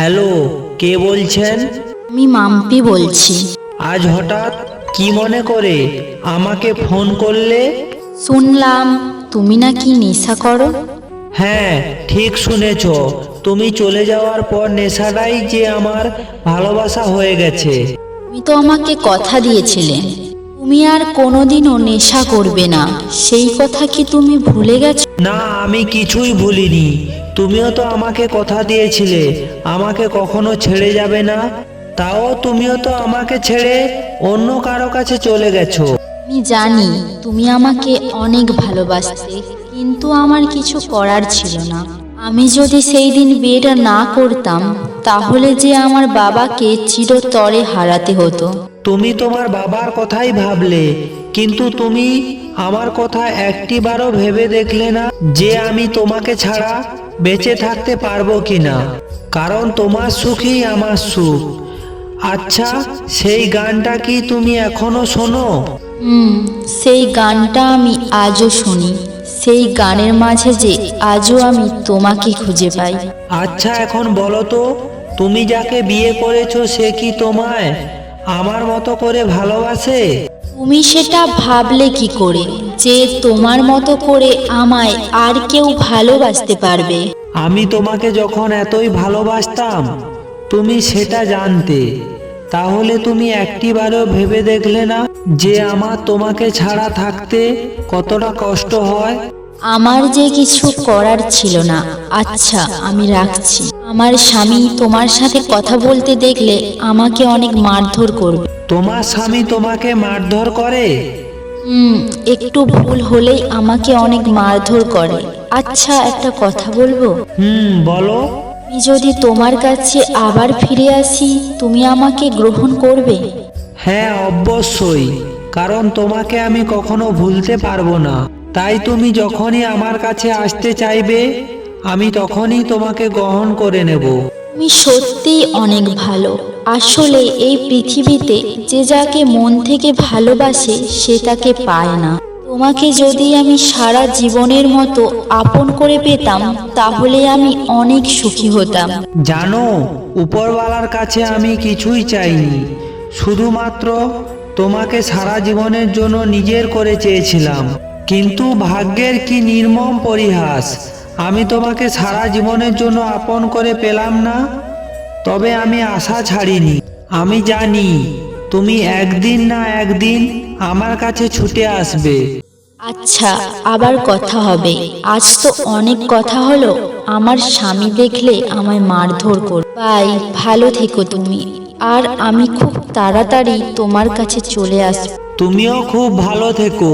Hello, কে বলছেন? আমি মাম্পি বলছি। আজ হঠাৎ কি মনে করে আমাকে ফোন করলে? শুনলাম তুমি নাকি নেশা করো। হ্যাঁ, ঠিক শুনেছ। তুমি চলে যাওয়ার পর নেশাটাই যে আমার ভালোবাসা হয়ে গেছে। তুমি তো আমাকে কথা দিয়েছিলে তুমি আর কোনোদিনও নেশা করবে না, সেই কথা কি তুমি ভুলে গেছো? না, আমি কিছুই ভুলিনি। তুমিও তো আমাকে কথা দিয়েছিলে আমাকে কখনো ছেড়ে যাবে না। তাও তুমিও তো আমাকে ছেড়ে অন্য কারো কাছে চলে গেছো। আমি জানি তুমি আমাকে অনেক ভালোবাসতে, কিন্তু আমার কিছু করার ছিল না। আমি যদি সেই দিন বিয়েটা না করতাম, তাহলে যে আমার বাবাকে চিরতরে হারাতে হতো। তুমি তোমার বাবার কথাই ভাবলে, কিন্তু তুমি আমার কথা একটিবারও ভেবে দেখলে না যে আমি তোমাকে ছাড়া বেঁচে থাকতে পারবো কিনা। কারণ তোমার সুখই আমার সুখ। আচ্ছা, সেই গানটা কি তুমি এখনো শোনো? সেই গানটা আমি আজও শুনি। সেই গানের মাঝে যে আজও আমি তোমাকে খুঁজে পাই। আচ্ছা, এখন বলো তো, তুমি যাকে বিয়ে করেছো সে কি তোমায় আমার মতো করে ভালোবাসে? তুমি সেটা ভাবলে কি করে যে তোমার মতো করে আমায় আর কেউ ভালোবাসতে পারবে? আমি তোমাকে যখন এতই ভালোবাসতাম তুমি সেটা জানতে, তাহলে তুমি একটিবারও ভেবে দেখলে না যে আমার তোমাকে ছাড়া থাকতে কতটা কষ্ট হয়? আমার যে কিছু করার ছিল না। আচ্ছা, আমি রাখছি। আমার স্বামী তোমার সাথে কথা বলতে দেখলে আমাকে অনেক মারধর করবে। তোমার স্বামী তোমাকে মারধর করে? একটু ভুল হলেই আমাকে অনেক মারধর করে। আচ্ছা, একটা কথা বলবো? বলো। আমি যদি তোমার কাছে আবার ফিরে আসি, তুমি আমাকে গ্রহণ করবে? হ্যাঁ, অবশ্যই। কারণ তোমাকে আমি কখনো ভুলতে পারবো না। তাই তুমি যখনই আমার কাছে আসতে চাইবে আমি তখনই তোমাকে গ্রহণ করে নেব। তুমি সত্যিই অনেক ভালো। আসলে এই পৃথিবীতে যে যাকে মন থেকে ভালোবাসে সে তাকে পায় না। তোমাকে যদি আমি সারা জীবনের মতো আপন করে পেতাম, তাহলে আমি অনেক সুখী হতাম। জানো, উপরওয়ালার কাছে আমি কিছুই চাইনি, শুধুমাত্র তোমাকে সারা জীবনের জন্য নিজের করে চেয়েছিলাম। কিন্তু ভাগ্যের কি নির্মম পরিহাস, আমি তোমাকে সারা জীবনের জন্য আপন করে পেলাম না। তবে আমি আশা ছাড়িনি। আমি জানি তুমি একদিন না একদিন আমার কাছে ছুটে আসবে। আচ্ছা, আবার কথা হবে। আজ তো অনেক কথা হলো। আমার স্বামী দেখলে আমায় মারধর করবে। বাই, ভালো থেকো তুমি। আর আমি খুব তাড়াতাড়ি তোমার কাছে চলে আসবো। তুমিও খুব ভালো থেকো।